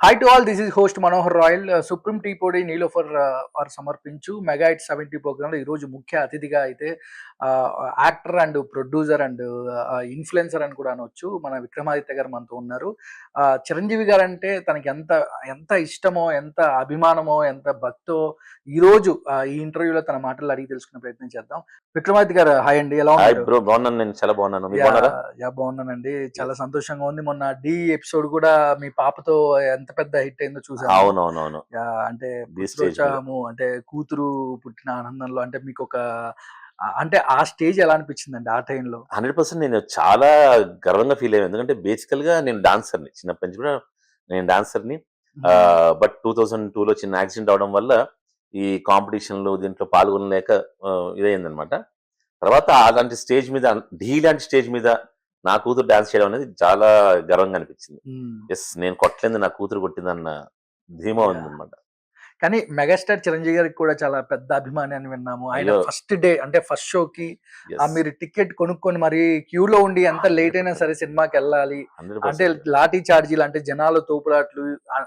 Hi to all, this is host Manohar Royal. Supreme tea పొడి నీలోఫర్ వారు సమర్పించు మెగా హిట్ 70 ప్రోగ్రాంలో ఈరోజు ముఖ్య అతిథిగా అయితే actor and producer and influencer అని కూడా అనొచ్చు మన విక్రమాదిత్య గారు మనతో ఉన్నారు. చిరంజీవి గారు అంటే తనకి ఎంత ఎంత ఇష్టమో, ఎంత అభిమానమో, ఎంత భక్తో ఈరోజు ఈ ఇంటర్వ్యూలో తన మాటలు అడిగి తెలుసుకునే ప్రయత్నం చేద్దాం. విక్రమాదిత్య గారు హాయ్ అండి, ఎలా హాయ్ ఉన్నారు? బ్రో, బాగున్నాను. నేను చాలా బాగున్నాను. మీరు బాగున్నారా? బాగున్నానండి, చాలా సంతోషంగా ఉంది. మొన్న డి ఎపిసోడ్ కూడా మీ పాపతో ఎంత పెద్ద హిట్ అయిందో చూసాను. అవునవునవును. అంటే ఈ స్టేజ్ మీద. పుత్రోత్సాహము, అంటే కూతురు పుట్టిన ఆనందంలో, అంటే మీకు ఒక అంటే ఆ స్టేజ్ ఎలా అనిపించిందండి ఆ టైంలో? 100% నేను చాలా గర్వంగా ఫీల్ అయ్యాను. ఎందుకంటే బేసికల్ గా నేను డాన్సర్ని, చిన్నప్పటి నుంచి కూడా నేను డాన్సర్ని. బట్ 2002లో చిన్న యాక్సిడెంట్ అవడం వల్ల ఈ కాంపిటీషన్లు దీంట్లో పాల్గొనలేక ఇదైందనమాట. తర్వాత అలాంటి స్టేజ్ మీద, ఢీ లాంటి స్టేజ్ మీద నా కూతురు డాన్స్ చేయడం అనేది చాలా గర్వంగా అనిపించింది. ఎస్, నేను కొట్టలేదు, నా కూతురు కొట్టిందన్న ధీమా ఉందన్నమాట. కానీ మెగాస్టార్ చిరంజీవి గారికి కూడా చాలా పెద్ద అభిమాని అని విన్నాము. ఆయన అయ్యో. ఫస్ట్ డే అంటే ఫస్ట్ షోకి మీరు టికెట్ కొనుక్కొని మరి క్యూలో ఉండి ఎంత లేట్ అయినా సరే సినిమాకి వెళ్ళాలి అంటే 100%. లాఠీ చార్జీలు, అంటే జనాలు తోపులాట్లు,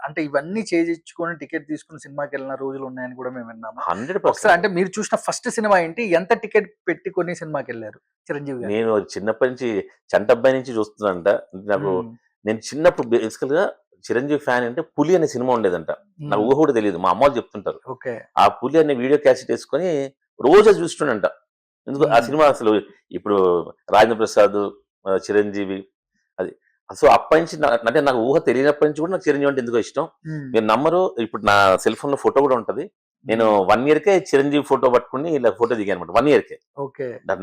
అంటే ఇవన్నీ చేయించుకొని టికెట్ తీసుకుని సినిమాకి వెళ్ళిన రోజులు ఉన్నాయని కూడా మేము విన్నాము. 100%. ఒకసారి అంటే మీరు చూసిన ఫస్ట్ సినిమా ఏంటి? ఎంత టికెట్ పెట్టుకొని సినిమాకి వెళ్ళారు చిరంజీవి గారు? నేను చిన్నప్పటి నుంచి చంటబ్బాయి నుంచి చూస్తున్నానంట. నాకు నేను చిన్నప్పుడు బేసికల్ గా చిరంజీవి ఫ్యాన్ అంటే పులి అనే సినిమా ఉండేదంట. నాకు ఊహ కూడా తెలియదు, మా అమ్మ వాళ్ళు చెప్తుంటారు. ఆ పులి అనే వీడియో క్యాసెట్ వేసుకొని రోజు చూస్తుండంట. ఎందుకు ఆ సినిమా అసలు ఇప్పుడు రాజేంద్ర ప్రసాద్, చిరంజీవి, అది సో అప్పటి నుంచి అంటే నాకు ఊహ తెలియనప్పటి నుంచి కూడా నాకు చిరంజీవి అంటే ఎందుకో ఇష్టం. మీరు నమ్మరు, ఇప్పుడు నా సెల్ ఫోన్ లో ఫోటో కూడా ఉంటది. నేను 1 yearకే చిరంజీవి ఫోటో పట్టుకుని ఇలా ఫోటో దిగాను అనమాట. 1 yearకే.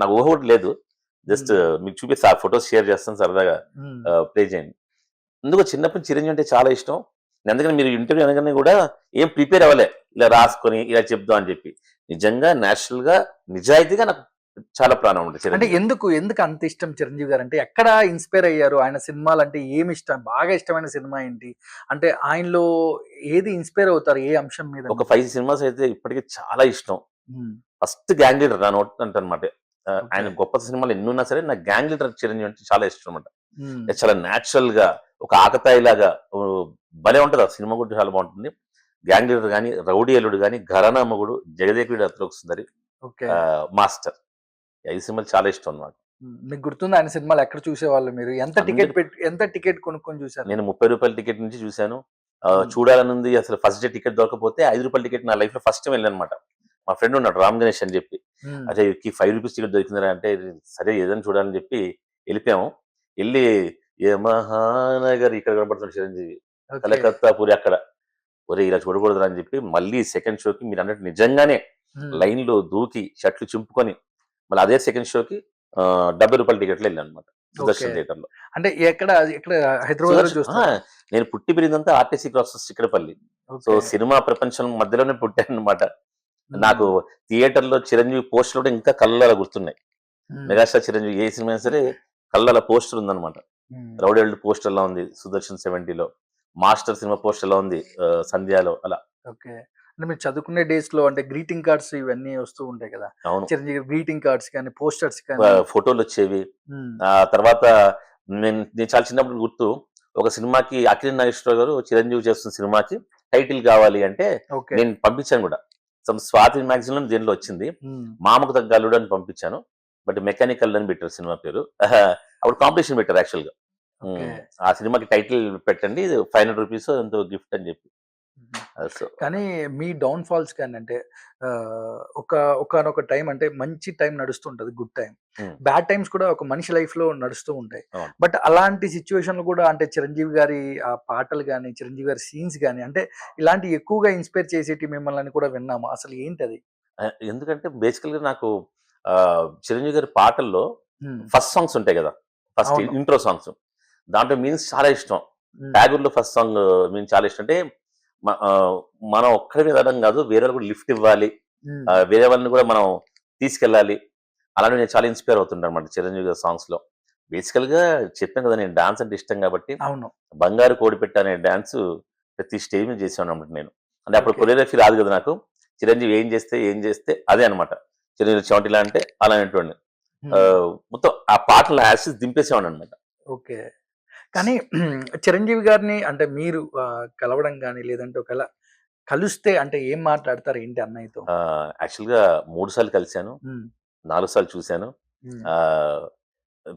నాకు ఊహ కూడా లేదు. జస్ట్ మీకు చూపిస్తే ఆ ఫోటోస్ షేర్ చేస్తాను, సరదాగా ప్లే చేయండి. ఎందుకో చిన్నప్పుడు చిరంజీవి అంటే చాలా ఇష్టం. అందుకని మీరు ఇంటర్వ్యూ అనగానే కూడా ఏం ప్రిపేర్ అవ్వలే, ఇలా రాసుకొని ఇలా చెప్దాం అని చెప్పి. నిజంగా నేచురల్ గా, నిజాయితీగా నాకు చాలా ప్రాణం ఉంటుంది. అంటే ఎందుకు ఎందుకు అంత ఇష్టం చిరంజీవి గారు? అంటే ఎక్కడ ఇన్స్పైర్ అయ్యారు? ఆయన సినిమాలు అంటే ఏమి ఇష్టం? బాగా ఇష్టమైన సినిమా ఏంటి? అంటే ఆయనలో ఏది ఇన్స్పైర్ అవుతారు? ఏ అంశం మీద? ఒక 5 సినిమాస్ అయితే ఇప్పటికీ చాలా ఇష్టం. ఫస్ట్ గ్యాంగ్ లీడర్ నా నోట్ అనమాట. ఆయన గొప్ప సినిమాలు ఎన్ని ఉన్నా సరే నాకు గ్యాంగ్ లీడర్ చిరంజీవి అంటే చాలా ఇష్టం అనమాట. చాలా న్యాచురల్ గా, ఒక ఆకతాయి లాగా భలే ఉంటది. ఆ సినిమా కూడా చాలా బాగుంటుంది. గ్యాంగ్ లీడర్ గానీ, రౌడీ అల్లుడు గానీ, ఘరానా మొగుడు, జగదేకుడి అతలోక సుందరి, మాస్టర్, ఈ సినిమాలు చాలా ఇష్టం అన్నమాట. మీకు గుర్తుంది ఆయన సినిమాలు ఎక్కడ చూసేవాళ్ళు మీరు? ఎంత టికెట్ కొనుక్కొని చూసారు? నేను 30 రూపాయల టికెట్ నుంచి చూశాను. చూడాలనుంది. అసలు ఫస్ట్ డే టికెట్ దొరకపోతే 5 రూపాయల టికెట్ నా లైఫ్ లో ఫస్ట్ టైం వెళ్ళానమాట. మా ఫ్రెండ్ ఉన్నాడు రామ్ గణేష్ అని చెప్పి, అదే 5 రూపీస్ టికెట్ దొరికిందా అంటే, సరే ఏదైనా చూడాలని చెప్పి వెళ్ళిపోయాము. వెళ్ళి ఏ మహానగర్ ఇక్కడ కనబడుతుంది చిరంజీవి, కలకత్తా పూరి అక్కడ, ఒరే ఇలా చూడకూడదు అని చెప్పి మళ్ళీ సెకండ్ షోకి మీరు అన్నట్టు నిజంగానే లైన్ లో దూకి షర్ట్లు చింపుకొని మళ్ళీ అదే సెకండ్ షోకి 70 రూపాయల టికెట్లు వెళ్ళాను అనమాట, సుదర్శన్ థియేటర్ లో. అంటే ఎక్కడ హైదరాబాద్? నేను పుట్టి పెరిగిందంతా RTC cross Chikkadpally. So cinema ప్రపంచం మధ్యలోనే పుట్టాను అనమాట. నాకు థియేటర్ లో చిరంజీవి పోస్టర్ కూడా ఇంకా కళ్ళలా గుర్తున్నాయి. మెగాస్టార్ చిరంజీవి ఏ సినిమా అయినా సరే కళ్ళల పోస్టర్ ఉందన్నమాట. రౌడీ వరల్డ్ పోస్టర్ లా ఉంది సుదర్శన్ 70లో, మాస్టర్ సినిమా పోస్టర్ లా ఉంది సంధ్యాలో, అలా. అంటే మీరు చదువుకునే డేస్ లో అంటే గ్రీటింగ్ కార్డ్స్ ఇవన్నీ వస్తూ ఉంటాయి కదా, చిరంజీవి గ్రీటింగ్ కార్డ్స్ కానీ, పోస్టర్స్ కానీ, ఫోటోలు వచ్చేవి. తర్వాత నేను చాలా చిన్నప్పుడు గుర్తు, ఒక సినిమాకి అఖిల్ నాగేశ్వరరావు గారు చిరంజీవి చేస్తున్న సినిమాకి టైటిల్ కావాలి అంటే నేను పంపించాను కూడా. స్వాతి మ్యాగజైన్ లో దేనిలో వచ్చింది, మామకు తగ్గ అల్లుడు అని పంపించాను. బట్ మెకానికల్ అని పెట్టారు సినిమా పేరు. అప్పుడు కాంపిటీషన్ పెట్టారు యాక్చువల్ గా. ఆ సినిమాకి టైటిల్ పెట్టండి, 500 రూపీస్ ఎంతో గిఫ్ట్ అని చెప్పి. కానీ మీ డౌన్ ఫాల్స్ కానీ, అంటే ఒకనొక టైం, అంటే మంచి టైం నడుస్తుంటది, గుడ్ టైం, బ్యాడ్ టైమ్స్ కూడా ఒక మనిషి లైఫ్ లో నడుస్తూ ఉంటాయి. బట్ అలాంటి సిచ్యువేషన్లు కూడా, అంటే చిరంజీవి గారి ఆ పాటలు కానీ, చిరంజీవి గారి సీన్స్ కానీ, అంటే ఇలాంటి ఎక్కువగా ఇన్స్పైర్ చేసేటి మిమ్మల్ని కూడా విన్నాము. అసలు ఏంటది? ఎందుకంటే బేసికల్ గా నాకు చిరంజీవి గారి పాటల్లో ఫస్ట్ సాంగ్స్ ఉంటాయి కదా, ఫస్ట్ ఇంట్రో సాంగ్స్, దాంట్లో మీన్స్ చాలా ఇష్టం. ట్యాగూర్ లో ఫస్ట్ సాంగ్ మీన్స్ చాలా ఇష్టం. అంటే మనం ఒక్కరి మీద అనడం కాదు, వేరే వాళ్ళు కూడా లిఫ్ట్ ఇవ్వాలి, వేరే వాళ్ళని కూడా మనం తీసుకెళ్ళాలి. అలానే నేను చాలా ఇన్స్పైర్ అవుతుంటాను అనమాట చిరంజీవి గారి సాంగ్స్ లో. బేసికల్ గా చెప్పాను కదా, నేను డాన్స్ అంటే ఇష్టం కాబట్టి బంగారు కోడిపెట్ట అనే డాన్స్ ప్రతి స్టేజ్ మీద చేసాను అనమాట నేను. అంటే అప్పుడు కొరియోగ్రఫీ రాదు కదా నాకు. చిరంజీవి ఏం చేస్తే అదే అనమాట. చిరంజీవి చోటిలా అంటే అలాంటి మొత్తం ఆ పాటలు యాసిస్ దింపేసేవాడు అనమాట. కానీ చిరంజీవి గారిని అంటే మీరు కలవడం గాని, లేదంటే ఒకవేళ కలిస్తే అంటే ఏం మాట్లాడతారు ఏంటి అన్నయ్యతో? యాక్చువల్‌గా 3 సార్లు కలిసాను. హ్మ్. 4 సార్లు చూసాను. హ్మ్. ఆహ్,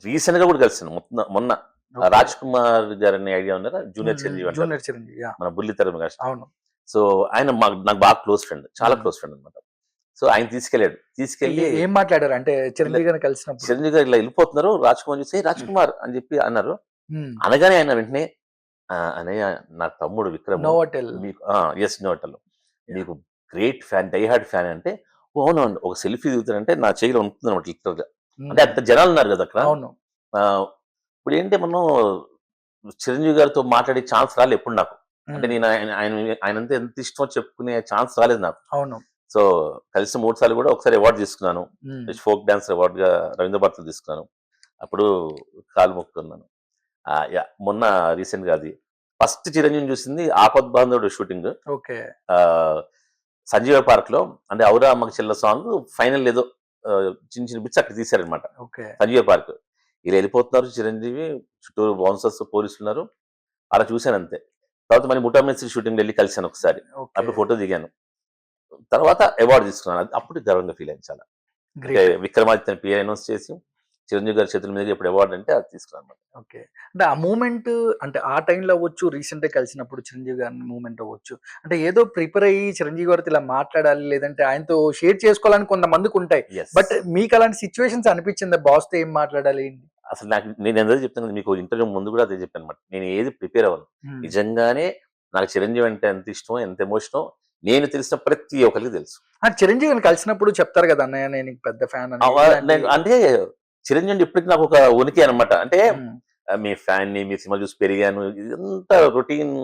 రీసెంట్‌గా కూడా కలిసాను. మొన్న ఓకే. 'రాజ్ కుమార్' గారని ఐడియా ఉన్నారా? జూనియర్ చిరంజీవి అంటారు. జూనియర్ చిరంజీవి. యాహ్! మన బుల్లితెర మెగాస్టార్. అవును. సో, ఆయన నాకు బాగా క్లోజ్ ఫ్రెండ్. చాలా హ్మ్. క్లోజ్ ఫ్రెండ్ అన్నమాట. సో, ఆయన తీసుకెళ్ళాడు. తీసుకెళ్ళి ఏం మాట్లాడారు? అంటే ఇలా చిరంజీవి గారిని కలిసినప్పుడు? చిరంజీవి గారు ఇలా వెళ్ళిపోతున్నారు. 'రాజ్ కుమార్' చూసి, "ఏయ్! 'రాజ్ కుమార్' అని చెప్పి అన్నారు. హ్మ్. అనగానే ఆయన వెంటనే "అన్నయ్య నా తమ్ముడు విక్రమ్ నోవాటెల్. మీకు" యెస్ నోటలు. యాహ్! "మీకు great fan, die hard fan" అంటే, "ఓ అవునవును. ఒక సెల్ఫీ దిగుతానంటే నా చెయ్యిలో ఉంటుందన్నమాట లిటరల్‌గా." అంటే హ్మ్. అంత జనాలున్నారు గదా అక్కడ. అవును. ఆహ్, ఇప్పుడేంటి మనం చిరంజీవి గారితో మాట్లాడే ఛాన్స్ రాలే ఎప్పుడు నాకు. అంటే హ్మ్. నేను ఆయనంటే ఎంత ఇష్టమో చెప్పుకునే ఛాన్స్ రాలేదు నాకు. అవును. సో, కలిసి 3 సార్లు గూడా ఒకసారి అవార్డ్ తీసుకున్నాను. హ్మ్. బెస్ట్ ఫోక్ డాన్సర్ అవార్డ్‌గా రవీంద్ర భారతిలో తీసుకున్నాను. అప్పుడు కాలు మొక్కుకున్నాను. యాహ్! మొన్న రీసెంట్‌గా అది. ఫస్ట్ చిరంజీవిని చూసింది 'ఆపద్బాంధవుడు' షూటింగ్. ఓకే. ఆహ్, సంజీవ పార్క్‌లో అంటే 'ఔరా అమ్మక చెల్ల' సాంగ్ ఫైనల్ ఏదో చిన్న చిన్న బిట్స్ అక్కడ తీశారనమాట. ఓకే. సంజీవ పార్క్. ఇలా ఎళ్ళిపోతున్నారు చిరంజీవి, చుట్టూరు బౌన్సర్స్, పోలీసులున్నారు. అలా చూసానంతే. తర్వాత మళ్ళీ 'ముఠా మేస్త్రి' షూటింగ్‌లో ఎళ్లి కలిసాను ఒకసారి. ఓకే. అప్పుడు ఫోటో దిగాను. తర్వాత అవార్డ్ తీసుకున్నాను. అప్పుడు గర్వంగా ఫీల్ అయ్యాను చాలా. అంటే గ్రేట్. 'విక్రమాదిత్యని' పేరు అనౌన్స్ చేసి, చిరంజీవి గారి చేతుల మీదుగా ఎప్పుడు అవార్డ్ అంటే అది తీసుకున్నానన్నమాట. ఓకే. అంటే ఆ మూమెంట్ అంటే ఆ టైంలో అవ్వచ్చు, రీసెంట్‌గా కలిసినప్పుడు చిరంజీవి గారిని మూమెంట్ అవ్వచ్చు. అంటే ఏదో ప్రిపేర్ అయ్యి చిరంజీవి గారితో ఇలా మాట్లాడాలి, లేదంటే ఆయనతో షేర్ చేసుకోవాలని కొంతమందికుంటాయి. యెస్. బట్ మీకు అలాంటి సిట్యుయేషన్స్ అనిపించిందా? బాస్‌తో ఏం మాట్లాడాలి? ఏంటి? అసలు నేను అదే చెప్తాను కదా! మీకు ఇంటర్వ్యూ ముందు కూడా అదే చెప్పానన్నమాట. నేను ఏది ప్రిపేర్ అవ్వను. హ్మ్. నిజంగానే నాకు చిరంజీవి అంటే ఎంత ఇష్టమో, ఎంత ఎమోషనో నేను తెలిసిన ప్రతి ఒక్కరికి తెలుసు. చిరంజీవిని కలిసినప్పుడు చెప్తారు కదా! అన్నయ్య నేను నీకు పెద్ద ఫ్యాన్ అని. ఇలాంటి నేను అంటే చిరంజీవి అంటే ఇప్పటికి నాకు ఒక ఉనికి అన్నమాట. అంటే హ్మ్. మీ ఫ్యాన్‌ని, మీ సినిమా చూసి పెరిగాను. ఇదంతా రొటీన్.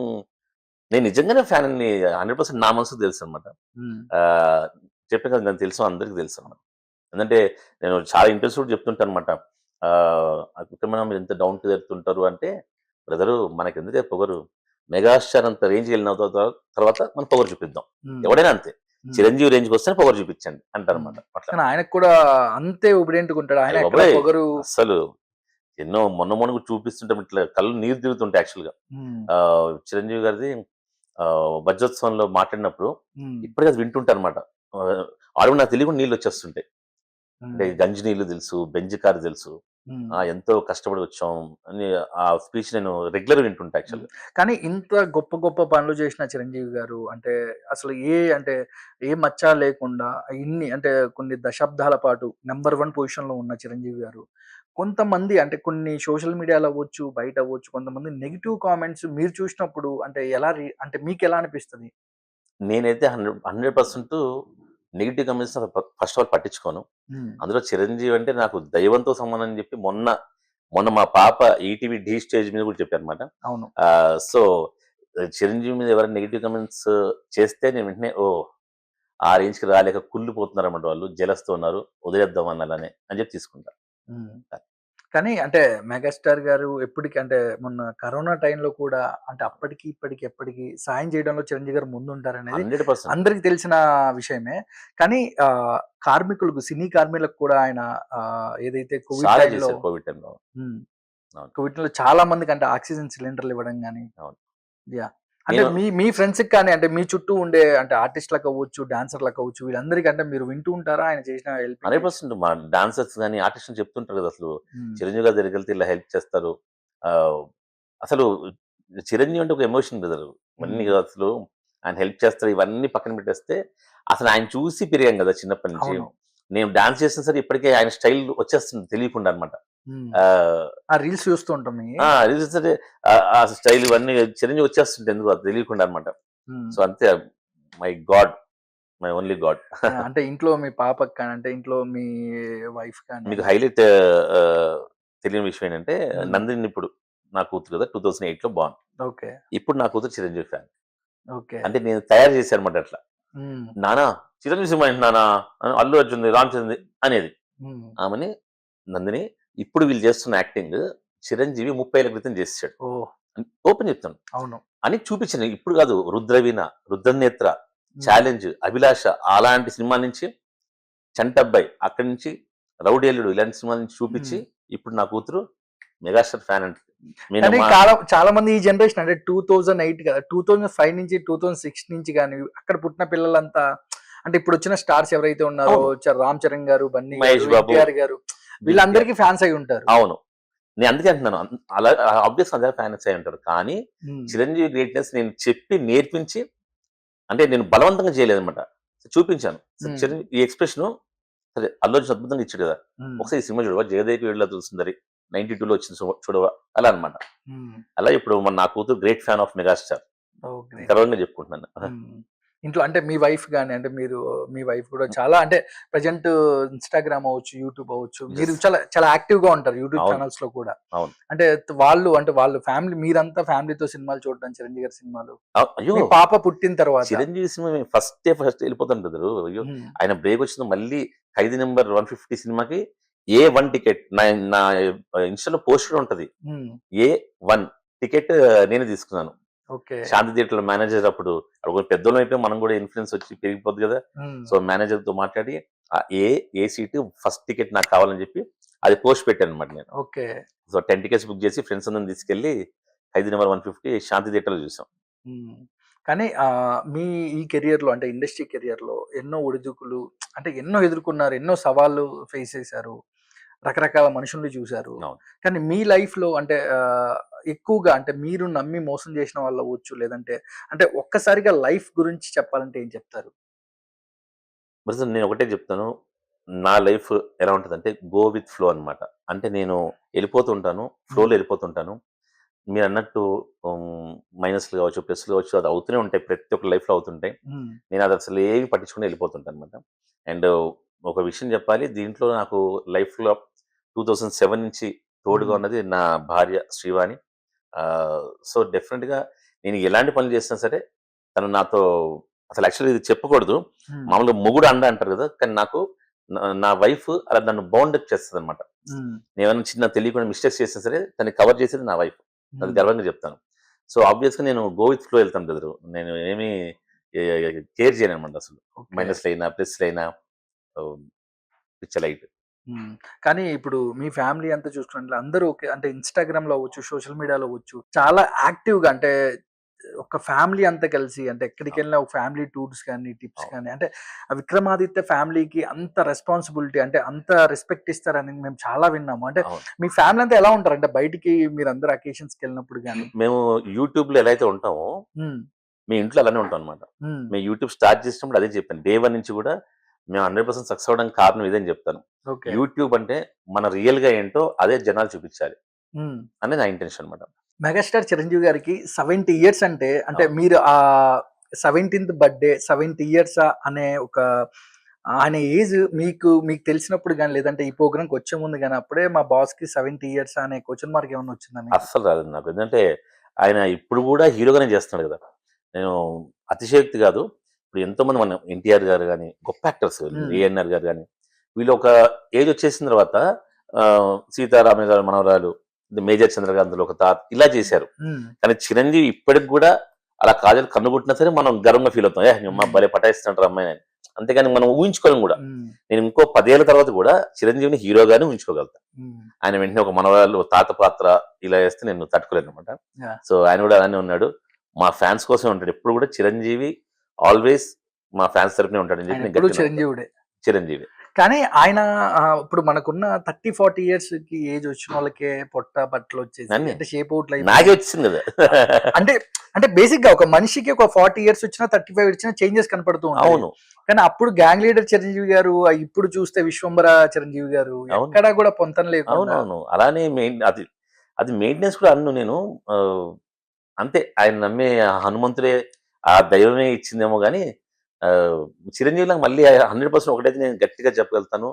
నేను నిజంగానే ఫ్యాన్‌ని 100% నా మనసుకు తెలుసన్నమాట. హ్మ్. ఆహ్, చెప్పాను కదా! నాకు తెలుసు అందరికి తెలుసన్నమాట. ఎందుకంటే నేను చాలా ఇంటర్వ్యూస్ కూడా చెప్తుంటానన్నమాట. విక్రమన్న మీరు ఎంత డౌన్ టు ఎర్త్ ఉంటారు అంటే, బ్రదరు మనకెందుకే పొగరు. మెగాస్టార్ అంత రేంజ్‌కి వెళ్ళిన తర్వాత మనం పొగరు చూపిద్దాం. హ్మ్. ఎవడైనా అంతే. హ్మ్. చిరంజీవి రేంజ్‌కొస్తేనే పొగరు చూపించండి హ్మ్. అంటారన్నమాట. అట్లా. కానీ ఆయనకు కూడా అంతే ఒబిడియంట్‌గా ఉంటాడు. ఆయన అయ్య ఎక్కడ బాబోయ్! పొగరు. అస్సలు ఎన్నో మొన్న కూడా చూపిస్తుంటే ఇట్లా కళ్ళు నీరు తిరుగుతుంటాయి యాక్చువల్‌గా. హ్మ్. చిరంజీవి గారిది వజ్రోత్సవంలో మాట్లాడినప్పుడు హ్మ్. ఇప్పటికి అది వింటుంటానన్నమాట. ఆహ్, ఆల్రెడీ నాకు తెలియకుండా నీళ్ళొచ్చేస్తుంటాయి. అంటే హ్మ్. గంజి నీళ్ళు తెలుసు, బెంజ్ కారు తెలుసు. హ్మ్. ఎంతో కష్టపడి వచ్చాం అని ఆ స్పీచ్ నేను రెగ్యులర్‌గా వింటుంటా హ్మ్. యాక్చువల్‌గా. కానీ ఇంత గొప్ప గొప్ప పనులు చేసిన చిరంజీవి గారు అంటే అసలు అంటే ఏ మచ్చ లేకుండా ఇన్ని అంటే కొన్ని దశాబ్దాల పాటు నంబర్ 1 పొజిషన్‌లో ఉన్న చిరంజీవి గారు కొంతమంది అంటే కొన్ని సోషల్ మీడియాలో అవ్వచ్చు, బయట అవ్వచ్చు కొంతమంది నెగెటివ్ కామెంట్స్ మీరు చూసినప్పుడు అంటే ఎలా అంటే మీకెలా అనిపిస్తది? నేనైతే 100% negative comments first of all పట్టించుకోను. హ్మ్. అందులో చిరంజీవి అంటే నాకు దైవంతో సమానం అని చెప్పి మొన్న మా పాప ఈటీవీ ఢీ స్టేజ్ మీద కూడా చెప్పారన్నమాట. అవును. సో, చిరంజీవి మీద ఎవరైనా నెగెటివ్ కామెంట్స్ చేస్తే నేను వెంటనే ఓహ్! ఆ రేంజ్‌కి రాలేక కుళ్ళిపోతున్నారన్నమాట వాళ్ళు. జెలస్‌తో ఉన్నారు. వదిలేద్దాం అన్నాలనే అని చెప్పి తీసుకుంటా. హ్మ్. కానీ అంటే మెగాస్టార్ గారు ఎప్పటికి అంటే మొన్న కరోనా టైంలో కూడా అంటే అప్పటికి, ఇప్పటికి, ఎప్పటికి సాయం చేయడంలో చిరంజీవి గారు ముందుంటారనేది 100% అందరికి తెలిసిన విషయమే. కానీ కార్మికులకు, సినీ కార్మికులకు కూడా ఆయన ఏదైతే కోవిడ్ చాలా టైంలో చేశారు కోవిడ్ టైమ్‌లో. హ్మ్. అవును. కోవిడ్‌లో చాలా మందికి అంటే ఆక్సిజన్ సిలిండర్‌లు ఇవ్వడం గాని అవును. యాహ్! అంటే నేను మీ మీ ఫ్రెండ్స్‌కి కానీ అంటే మీ చుట్టూ ఉండే అంటే ఆర్టిస్ట్‌లకవ్వచ్చు, డాన్సర్‌లకవ్వచ్చు వీళ్ళందరికీ అంటే మీరు వింటూ ఉంటారా? ఆయన చేసిన హెల్పింగ్ నేచర్? 100% మా డాన్సర్స్ గాని, ఆర్టిస్ట్‌లు చెప్తుంటారు కదా! అసలు హ్మ్. చిరంజీవి గారి దగ్గరికెళ్తే ఇలా హెల్ప్ చేస్తారు. ఆహ్, అసలు చిరంజీవి అంటే ఒక ఎమోషన్ బ్రదరు. ఇవన్నీ హ్మ్. అసలు ఆయన హెల్ప్ చేస్తారు. ఇవన్నీ పక్కన పెట్టేస్తే అసలు ఆయన చూసి పెరిగాం కదా! చిన్నప్పటి నుంచి. అవును. నేను డాన్స్ చేసినా సరే ఇప్పటికే ఆయన స్టైల్ వచ్చేస్తుంది తెలియకుండా అన్నమాట. హ్మ్. ఆహ్, ఆ! రీల్స్ చూస్తూ ఉంటాం మియి. రీల్స్ అంటే ఆ స్టైల్ ఇవన్నీ చిరంజీవి వచ్చేస్తుంటాయి ఎందుకో అది తెలియకుండా అన్నమాట. హ్మ్. సో, అంతే my God. My only God. అంటే ఇంట్లో మీ పాపకి కానీ, అంటే ఇంట్లో మీ వైఫ్ కానీ మీకు అలా హైలైట్ తెలియని విషయం ఏంటంటే, హ్మ్. నందిని ఇప్పుడు నా కూతురు కదా! 2008లో బార్న్. ఓకే. ఇప్పుడు నా కూతురు చిరంజీవి ఫ్యాన్. ఓకే. అంటే నేను తయారు చేశానన్నమాట అట్లా. హ్మ్. నాన్న చిరంజీవి సినిమా ఏంటి నాన్న? అల్లు అర్జున్‌ది, రామ్ చరణ్‌ది అనేది. హ్మ్. ఆమెని నందిని ఇప్పుడు వీళ్ళు చేస్తున్న యాక్టింగ్ చిరంజీవి 30 ఏళ్ల క్రితం చేసేసాడు. ఓహ్! ఓపెన్ చెప్తాను. అవును. అని చూపించాను. ఇప్పుడు కాదు 'రుద్రవీణ', 'రుద్రనేత్ర', హ్మ్. 'ఛాలెంజ్', 'అభిలాష' అలాంటి సినిమాల నుంచి 'చంటబ్బాయి' అక్కడి నుంచి 'రౌడీ అల్లుడు' ఇలాంటి సినిమాల నుంచి చూపించి హ్మ్. ఇప్పుడు నా కూతురు మెగాస్టార్ ఫ్యాన్ అంటది. నేను కానీ మా చాలా మంది ఈ జనరేషన్ అంటే 2008 కదా 2005 నుంచి 2006 నుంచి కానీ అక్కడ పుట్టిన పిల్లలంతా అంటే ఇప్పుడు వచ్చిన స్టార్స్ ఎవరైతే ఉన్నారో అవును. రామ్ చరణ్ గారు, బన్నీ మహేష్ గారు, బాబు, ఎన్టీఆర్ గారు వీళ్ళందరికీ ఫ్యాన్స్ అయి ఉంటారు. అవును. నేను అందుకే అంటున్నాను. అలా ఆబ్వియస్ అందరూ ఫ్యాన్స్ అయి ఉంటారు. కానీ ఉమ్, చిరంజీవి గ్రేట్‌నెస్ నేను చెప్పి నేర్పించి అంటే నేను బలవంతంగా చేయలేదన్నమాట. చూపించాను. ఉమ్, చిరంజీవి ఈ ఎక్స్‌ప్రెషను సరే అల్లు అర్జున్ అద్భుతంగా ఇచ్చాడు కదా! ఉమ్, ఒకసారి ఈ సినిమా చూడవా 'జగదేక వీరుల సుందరి' 92లో వచ్చింది చూడవా అలా అన్నమాట. ఉమ్. అలా ఇప్పుడు నా కూతురు great fan of megastar. Oh, great. గర్వంగా చెప్పుకుంటున్నాను. ఉమ్. ఇంట్లో అంటే మీ వైఫ్ గాని అంటే మీ వైఫ్ కూడా చాలా అంటే ప్రజెంట్ ఇన్స్టాగ్రామ్ అవ్వచ్చు, యూట్యూబ్ అవ్వచ్చు, మీరు Yes. చాలా చాలా యాక్టివ్ గా ఉంటారు యూట్యూబ్ అవును. ఛానల్స్ లో కూడా. అవును. అంటే వాళ్ళు ఫ్యామిలీ మీరంతా ఫ్యామిలీతో సినిమాలు చూడడం చిరంజీవి గారి సినిమాలు అయ్యో! మీ పాప పుట్టిన తర్వాత. చిరంజీవి సినిమా మేము ఫస్ట్ వెళ్ళిపోతాం బ్రదరు. అయ్యో! ఉమ్, ఆయన బ్రేక్ వచ్చింది మళ్ళీ 'ఖైదీ నంబర్ 150' సినిమాకి A1 టికెట్ నా ఇన్‌స్టాలో పోస్ట్ కూడా ఉంటది. ఉమ్, A1 టికెట్ నేనే తీసుకున్నాను. ఓకే. శాంతి థియేటర్‌లో మేనేజర్ అప్పుడు పెద్దోళ్ళం అయిపోయి మనం కూడా ఇన్‌ఫ్లూయెన్స్ వచ్చి పెరిగిపోద్ది కదా! ఉమ్, సో మేనేజర్‌తో మాట్లాడి ఏ సీటు ఫస్ట్ టికెట్ నాకు కావాలని చెప్పి అది పోస్ట్ పెట్టానన్నమాట నేను. ఓకే. సో 10 టికెట్స్ బుక్ చేసి ఫ్రెండ్స్ అందరిని తీసుకెళ్ళి 'ఖైదీ నంబర్ 150' శాంతి థియేటర్‌లో చూసాం. ఉమ్. కానీ మీ ఈ కెరియర్ లో అంటే ఇండస్ట్రీ కెరియర్ లో ఎన్నో ఒడిదుడుకులు అంటే ఎన్నో ఎదుర్కొన్నారు, ఎన్నో సవాళ్ళు ఫేస్ చేశారు, రకరకాల మనుషుల్ని చూశారు. అవును. కానీ మీ లైఫ్ లో అంటే ఎక్కువగా అంటే మీరు నమ్మి మోసం చేసిన వాళ్ళు అవ్వచ్చు, లేదంటే అంటే ఒక్కసారిగా లైఫ్ గురించి చెప్పాలంటే ఏం చెప్తారు? బ్రదర్ నేను ఒకటే చెప్తాను. నా లైఫ్ ఎలా ఉంటదంటే గో విత్ ఫ్లో అన్నమాట. అంటే నేను వెళ్ళిపోతుంటాను. ఫ్లోలో వెళ్ళిపోతుంటాను. మీరన్నట్టు మైనస్‌లు కావచ్చు, ప్లస్‌లు కావచ్చు అది అవుతూనే ఉంటాయి. ప్రతి ఒక్క లైఫ్‌లో అవుతుంటాయి. ఉమ్, నేను అది అసలు ఏమి పట్టించుకొని వెళ్ళిపోతుంటానన్నమాట. అండ్ ఒక విషయం చెప్పాలి. దీంట్లో నాకు లైఫ్‌లో 2007 నుంచి తోడుగా ఉమ్, ఉన్నది నా భార్య శ్రీవాణి. సో డెఫినిట్‌గా నేను ఎలాంటి పనులు చేసినా సరే తను నాతో అసలు యాక్చువల్లీ ఇది చెప్పకూడదు. ఉమ్, మామూలుగా మొగుడు అండ అంటారు కదా! కానీ నాకు నా వైఫ్ అలా నన్ను బౌండ్ అప్ చేస్తదన్నమాట. ఉమ్, నేనేమైనా చిన్న తెలియకుండా మిస్టేక్స్ చేసినా సరే దాన్ని కవర్ చేసేది నా వైఫ్. అది ఉమ్, గర్వంగా చెప్తాను. సో ఆబ్వియస్‌గా నేను గో విత్ ఫ్లో వెళ్తాను బ్రదరు. నేను ఏమి కేర్ చేయననమాట అసలు. ఓకే. మైనస్‌లైనా, ప్లస్‌లైనా ఆహ్, పిచ్చ లైట్. ఉమ్. కానీ ఇప్పుడు మీ ఫ్యామిలీ అంతా చూసుకున్నట్లే అందరూ ఓకే అంటే ఇన్స్టాగ్రామ్ లో అవ్వచ్చు, సోషల్ మీడియాలో అవ్వచ్చు, చాలా యాక్టివ్ గా అంటే ఒక ఫ్యామిలీ అంతా కలిసి అంటే ఎక్కడికి వెళ్ళినా ఒక ఫ్యామిలీ టూర్స్ కానీ టిప్స్ అవును. కానీ అంటే ఆ విక్రమాదిత్య ఫ్యామిలీకి అంత రెస్పాన్సిబిలిటీ అంటే అంత రెస్పెక్ట్ ఇస్తారని మేము చాలా విన్నాము. అంటే అవును. మీ ఫ్యామిలీ అంతా ఎలా ఉంటారు అంటే బయటికి మీరు అందరు అకేషన్స్కి వెళ్ళినప్పుడు కానీ? మేము యూట్యూబ్‌లో ఎలా అయితే ఉంటామో, మీ ఇంట్లో అలానే ఉంటాం అనమాట. మేము యూట్యూబ్ స్టార్ట్ చేసినప్పుడు అదే చెప్పాను. డే 1 నుంచి కూడా మేము 100% సక్సెస్ అవ్వడానికి కారణం ఇదని చెప్తాను. ఓకే. యూట్యూబ్ అంటే మన రియల్‌గా ఏంటో అదే జనాలు చూపించాలి అనేది నా ఇంటెన్షన్ అనమాట. మెగాస్టార్ చిరంజీవి గారికి 70 ఇయర్స్ అంటే అంటే అవును. మీరు ఆ 17th బర్త్డే 70 ఇయర్స్ అనే ఒక ఆయన ఏజ్ మీకు మీకు తెలిసినప్పుడు కానీ లేదంటే ఈ ప్రోగ్రామ్కి వచ్చే ముందు కానీ అప్పుడే మా బాస్ కి 70 ఇయర్స్ అనే క్వశ్చన్ మార్క్ ఏమైనా వచ్చిందా మీకు? అస్సలు రాదండి నాకు. ఎందుకంటే ఆయన ఇప్పుడు కూడా హీరోగానే చేస్తున్నాడు కదా! నేను అతిశయోక్తి కాదు. ఇప్పుడు ఎంతోమంది మన ఎన్టీఆర్ గారు గాని, గొప్ప యాక్టర్స్ ఏఎన్ఆర్ గారు గాని, వీళ్ళు ఒక ఏజ్ వచ్చేసిన తర్వాత సీతారామయ్య గారి మనవరాలు, మేజర్ చంద్రకాంత్‌లో ఒక తాత ఇలా చేశారు. కానీ చిరంజీవి ఇప్పటికి కూడా అలా కాజల్ కన్నుగుట్టినా సరే మనం గర్వంగా ఫీల్ అవుతాం. అమ్మ భలే పటాయిస్తున్నాడు అమ్మాయి అని. అంతేగాని మనం ఊహించుకోలేం కూడా. నేను ఇంకో 10 ఏళ్ల తర్వాత కూడా చిరంజీవిని హీరోగానే ఊహించుకోగలుగుతా. ఆయన వెంటనే ఒక మనవరాలు తాత పాత్ర ఇలా వేస్తే నేను తట్టుకోలేను అనమాట. సో ఆయన కూడా అలానే ఉన్నాడు. మా ఫ్యాన్స్ కోసమే ఉంటాడు. ఎప్పుడు కూడా చిరంజీవి ఆల్వేస్ మా ఫ్యాన్స్ తరపునే ఉంటాడని చెప్పి నేను గట్టిగా చిరంజీవుడే. చిరంజీవి. కానీ ఆయన ఇప్పుడు మనకున్న 30-40 ఇయర్స్ కి ఏజ్ వచ్చిన వాళ్ళకే పొట్ట బట్టలు వచ్చేసి అంటే షేప్ అవుట్ నాకే వచ్చింది కదా. అంటే అంటే బేసిక్ గా ఒక మనిషికి ఒక 40 ఇయర్స్ వచ్చినా 35 వచ్చినా చేంజెస్ కనపడుతూ ఉంటాయి. అవును. కానీ అప్పుడు గ్యాంగ్ లీడర్ చిరంజీవి గారు, ఇప్పుడు చూస్తే విశ్వంబర చిరంజీవి గారు ఎక్కడా కూడా పొంతన లేకుండా. అవునవును. అలానే అది మెయింటెనెన్స్ కూడా అన్ను నేను అంతే ఆయన నమ్మే హనుమంతుడే ఆ దైవమే ఇచ్చిందేమో గానీ చిరంజీవిలాగా మళ్ళీ 100% ఒకటైతే నేను గట్టిగా చెప్పగలుగుతాను.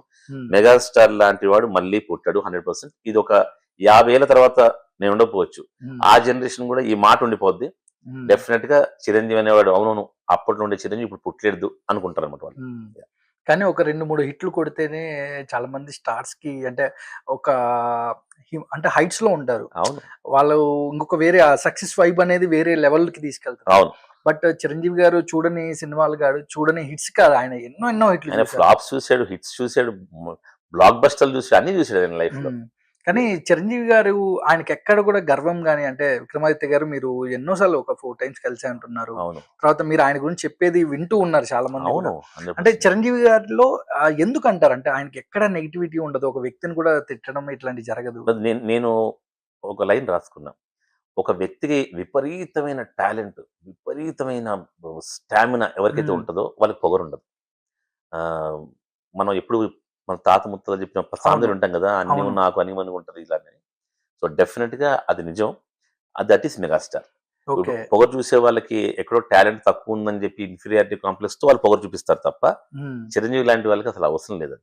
మెగాస్టార్ లాంటి వాడు మళ్ళీ పుట్టాడు 100%. ఇది ఒక 50 ఏళ్ల తర్వాత నేను ఉండకపోవచ్చు. ఆ జనరేషన్ కూడా ఈ మాట ఉండిపోద్ది. డెఫినెట్ గా చిరంజీవి అనేవాడు అవునవును అప్పట్లో ఉండే చిరంజీవి ఇప్పుడు పుట్టలేదు అనుకుంటారు అనమాట వాళ్ళు. కానీ ఒక 2-3 హిట్లు కొడితేనే చాలా మంది స్టార్స్ కి అంటే ఒక అంటే హైట్స్ లో ఉంటారు. అవును. వాళ్ళు ఇంకొక వేరే సక్సెస్ వైబ్ అనేది వేరే లెవెల్ కి తీసుకెళ్తారు. అవును. బట్ చిరంజీవి గారు చూడని సినిమాలు కాదు, చూడని హిట్స్ కాదు, ఆయన ఎన్నో హిట్లు ఆయన ఫ్లాప్స్ చూసాడు, హిట్స్ చూసాడు, బ్లాక్ బస్టర్లు చూసాడు, అన్ని చూసాడు ఆయన లైఫ్ లో. కానీ చిరంజీవి గారు ఆయనకి ఎక్కడ కూడా గర్వం గాని అంటే విక్రమాదిత్య గారు మీరు ఎన్నోసార్లు ఒక 4 టైమ్స్ కలిసి అంటున్నారు. అవును తర్వాత మీరు ఆయన గురించి చెప్పేది వింటూ ఉన్నారు చాలా మంది అవును కూడా. 100%. అంటే చిరంజీవి గారిలో ఎందుకు అంటారు అంటే ఆయనకి ఎక్కడ నెగిటివిటీ ఉండదు, ఒక వ్యక్తిని కూడా తిట్టడం ఇట్లాంటి జరగదు. నేను ఒక లైన్ రాసుకున్నా. ఒక వ్యక్తికి విపరీతమైన టాలెంట్, విపరీతమైన స్టామినా ఎవరికైతే ఉమ్, ఉంటుందో వాళ్ళకి పొగరుండదు. ఆహ్, మనం ఎప్పుడు మన తాత ముత్తాతలు చెప్పిన సామెతలు అవును ఉంటాం కదా! అన్నీ అవును నాకు అనిమని ఉంటది ఇలాగని. సో, డెఫినిట్‌గా అది నిజం. That is megastar. ఇప్పుడు ఓకే. పొగరు చూసే వాళ్ళకి ఎక్కడో టాలెంట్ తక్కువ ఉందని చెప్పి ఇన్ఫీరియారిటీ కాంప్లెక్స్‌తో వాళ్ళు పొగరు చూపిస్తారు తప్ప, ఉమ్, చిరంజీవి లాంటి వాళ్ళకి అసలు అవసరం లేదు.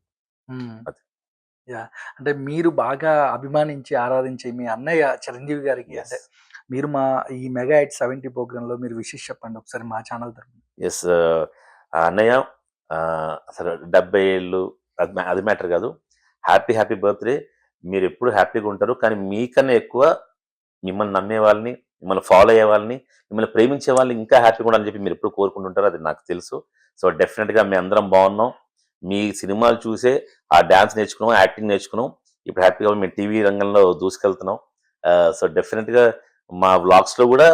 ఉమ్. అది. యాహ్! అంటే మీరు బాగా అభిమానించి, ఆరాధించే మీ అన్నయ్య చిరంజీవి గారికి యెస్. అంటే మీరు మా ఈ మెగా హిట్ 70 ప్రోగ్రామ్‌లో మీరు విషెస్ చెప్పండి ఒకసారి మా ఛానల్ తరపున. యెస్. ఆ అన్నయ్య అసలు 70 ఏళ్ళు అది మ్యాటర్ కాదు. Happy, happy birthday. మీరెప్పుడు హ్యాపీగా ఉంటారు. కానీ మీకన్నా ఎక్కువ మిమ్మల్ని నమ్మే వాళ్ళని, మిమ్మల్ని ఫాలో అయ్యే వాళ్ళని, మిమ్మల్ని ప్రేమించే వాళ్ళని ఇంకా హ్యాపీగా ఉండాలని చెప్పి మీరెప్పుడు కోరుకుంటుంటారో అది నాకు తెలుసు. సో, డెఫినిట్‌గా మేమందరం బాగున్నాం. మీ సినిమాలు చూసే ఆ డాన్స్ నేర్చుకున్నాం, యాక్టింగ్ నేర్చుకున్నాం. ఇప్పుడు హ్యాపీగా మేము టీవీ రంగంలో దూసుకెళ్తున్నాం. సో, డెఫినిట్‌గా మా వ్లాగ్స్‌లో కూడా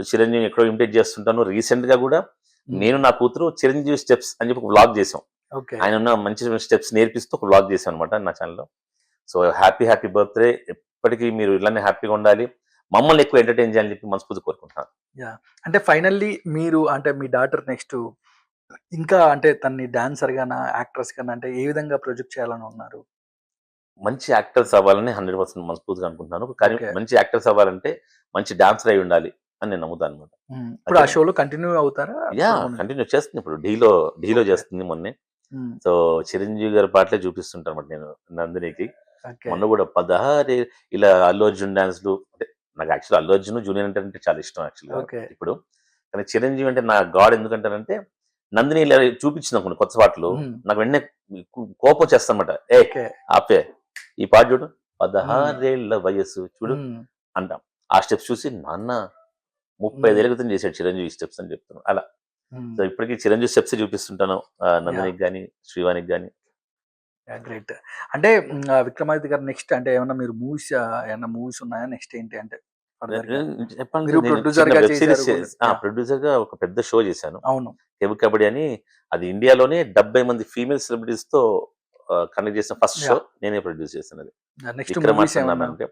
చిరంజీవిని ఎక్కడో ఇమిటేట్ చేస్తుంటాను. రీసెంట్‌గా కూడా హ్మ్. నేను నా కూతురు చిరంజీవి స్టెప్స్ అని చెప్పి ఒక వ్లాగ్ చేసాం. ఓకే. ఆయన ఉన్న మంచి స్టెప్స్ నేర్పిస్తూ ఒక వ్లాగ్ చేశాం అనమాట నా ఛానల్‌లో. So, happy, happy birthday. ఎప్పటికీ మీరు ఇలానే హ్యాపీగా ఉండాలి. మమ్మల్ని ఎక్కువ ఎంటర్‌టైన్ చేయాలని చెప్పి మనస్ఫూర్తిగా కోరుకుంటున్నాను. యాహ్! అంటే ఫైనల్లీ మీరు అంటే మీ డాటర్ నెక్స్ట్ ఇంకా అంటే తనని డాన్సర్ గానా, యాక్ట్రెస్ గానా అంటే ఏ విధంగా ప్రొజెక్ట్ చేయాలని ఉన్నారు? మంచి యాక్టర్స్ అవ్వాలని 100% మనస్ఫూర్తిగా అనుకుంటున్నాను. కానీ ఓకే. మంచి యాక్టర్స్ అవ్వాలంటే మంచి డాన్సర్ అయి ఉండాలి అని నేను నమ్ముతాననమాట. ఇప్పుడు ఆ ఓకేనా? షోలో కంటిన్యూ అవుతారా? యాహ్! ఇప్పుడు కంటిన్యూ చేస్తుంది ఇప్పుడు. 'ఢీలో' ఓకే. చేస్తుంది మొన్నే. హ్మ్. సో, చిరంజీవి గారి పాటలే చూపిస్తుంటానన్నమాట నేను నందినికి. ఓకే. మొన్న కూడా 16 ఇలా అల్లు అర్జున్ డాన్స్‌లు అంటే నాకు యాక్చువల్లీ అల్లు అర్జున్, జూనియర్ ఎన్‌టిఆర్ అంటే చాలా ఇష్టం యాక్చువల్‌గా ఓకే. ఇప్పుడు. కానీ చిరంజీవి అంటే నా గాడ్ ఎందుకంటానంటే నందిని ఇలా చూపించిందనుకోండి కొత్త పాటలు హ్మ్. నాకు వెంటనే కోపం వచ్చేస్తదన్నమాట. "ఏయ్! ఓకే. ఆపే ఈ పాట చూడు హ్మ్. 16 ఏళ్ల వయస్సు చూడు" హ్మ్. అంటాం. ఆ స్టెప్స్ చూసి నాన్న 35 హ్మ్. ఏళ్ల క్రితం చేశాడు చిరంజీవి ఈ స్టెప్స్ అని చెప్తున్నాను. అలా. హ్మ్. సో, ఇప్పటికి చిరంజీవి స్టెప్సే చూపిస్తుంటాను. యాహ్! నందినికి గాని, శ్రీవాణికి గాని. యాహ్! గ్రేట్. అంటే 'విక్రమాదిత్య' గారు నెక్స్ట్ అంటే ఏమన్నా మీరు ఏమన్నా మూవీస్ ఉన్నాయా? నెక్స్ట్ ఏంటి అంటే ఫర్దర్‌గా? చెప్పాలంటే మీరు నేను చిన్న ప్రొడ్యూసర్‌గా వెబ్ చేశారు సీరీస్ కూడా. యాహ్! ప్రొడ్యూసర్‌గా ఒక పెద్ద షో చేశాను. అవును. 'కెవ్వు కబడ్డీ' అని అది ఇండియాలోనే 70 మంది ఫీమేల్ సెలబ్రిటీస్‌తో కండక్ట్ చేసిన ఫస్ట్ షో యాహ్! నేనే ప్రొడ్యూస్ చేశానది. నెక్స్ట్ మూవీస్ 'విక్రమార్కన్' ఏమన్నా? అంటే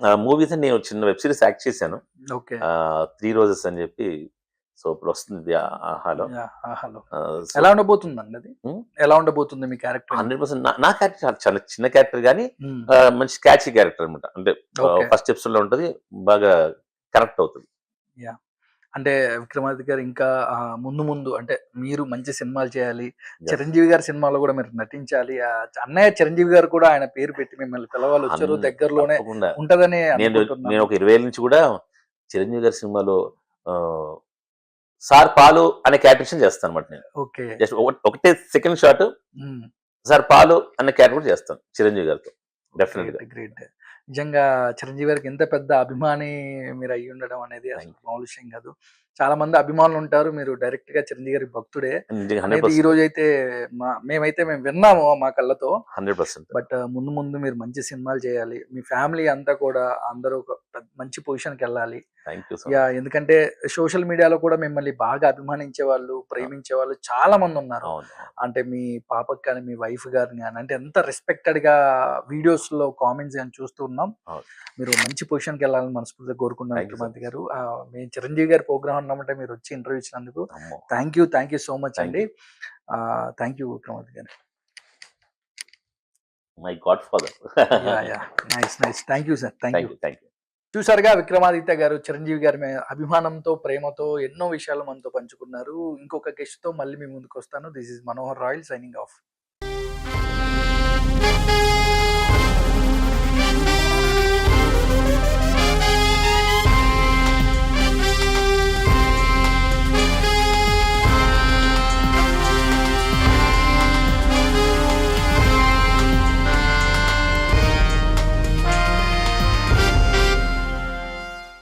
ఆ మూవీస్ నేను చిన్న వెబ్ సీరీస్ యాక్ట్ చేశాను. ఓకే. 'త్రీ రోజెస్' అని చెప్పి. సో, ఇప్పుడు వస్తుంది ఆహాలో. యాహ్! ఆహాలో! సో, ఎలా ఉండబోతుందండి అది? ఎలా ఉండబోతుంది మీ క్యారెక్టర్ ఏంటి? 100% నా క్యారెక్టర్ చాలా చాలా చిన్న క్యారెక్టర్ గానీ హ్మ్. మంచి క్యాచీ క్యారెక్టర్ అనమాట. అంటే ఓకే. ఫస్ట్ ఎపిసోడ్‌లో ఉంటది. బాగా కనెక్ట్ అవుతది. యాహ్! అంటే 'విక్రమాదిత్య' గారు ఇంకా ముందు ముందు అంటే మీరు మంచి సినిమాలు చేయాలి. యెస్. 'చిరంజీవి' గారి సినిమాలో కూడా మీరు నటించాలి. అన్నయ్య చిరంజీవి గారు కూడా ఆయన పేరు పెట్టి మిమ్మల్ని పిలవాలి. హన్ వచ్చారు దగ్గరలోనే తప్పకుండా. ఉంటదని నేను నేను అనుకుంటున్నాను. ఒక 20 ఏళ్ల నుంచి కూడా చిరంజీవి గారి సినిమాలో ఆహ్, 'సార్ పాలు' అనే క్యారెక్టరేషన్ చేస్తానన్నమాట నేను. ఓకే. జస్ట్ ఒకటే సెకండ్ షాట్ హ్మ్. 'సార్ పాలు' అనే క్యారెక్టర్ కూడా చేస్తాను చిరంజీవి గారితో. గ్రేట్. డెఫినిట్‌గా. గ్రేట్. నిజంగా చిరంజీవి గారికి ఇంత పెద్ద అభిమాని మీరయ్యుండడం అనేది అసలు థాంక్ యూ. మామూలు విషయం కాదు. చాలా మంది అభిమానులుంటారు. మీరు డైరెక్ట్‌గా చిరంజీవి గారి భక్తుడే నిజంగా అనేది 100%. ఈరోజైతే మేము విన్నాము మా కళ్ళతో. 100%. బట్ ముందు ముందు మీరు మంచి సినిమాలు చేయాలి. మీ ఫ్యామిలీ అంతా కూడా అందరూ ఒక మంచి పొజిషన్‌కెళ్ళాలి. Thank you so yeah! Much. ఎందుకంటే సోషల్ మీడియాలో కూడా మిమ్మల్ని బాగా అభిమానించేవాళ్ళు, ఆ! ప్రేమించేవాళ్ళు చాలా మందున్నారు. అవును. అవును. అంటే మీ పాపకి కానీ, మీ వైఫ్ గారిని గాని అంటే ఎంత రెస్పెక్టెడ్‌గా వీడియోస్‌లో కామెంట్స్ గాని చూస్తూ ఉన్నాం. అవును. మీరు మంచి పొజిషన్‌కెళ్ళాలని మనస్ఫూర్తిగా కోరుకున్నాను thank you so Vikramaditya much. గారు. మేము చిరంజీవి గారి ప్రోగ్రామ్ అన్నామంటే మీరొచ్చి ఇంటర్వ్యూ ఇచ్చినందుకు అమ్మో! Thank you so much thank అండి. యూ. థాంక్ యూ విక్రమాదిత్య గారు. My God father. Yeah! Nice. Thank you sir. Thank you. Thank you. Thank you. చూసారుగా విక్రమాదిత్య గారు చిరంజీవి గారి అభిమానంతో, ప్రేమతో ఎన్నో విషయాలు మనతో పంచుకున్నారు. ఇంకొక గెస్ట్‌తో మళ్ళీ మీ ముందుకొస్తాను. This is Manohar Royal signing of.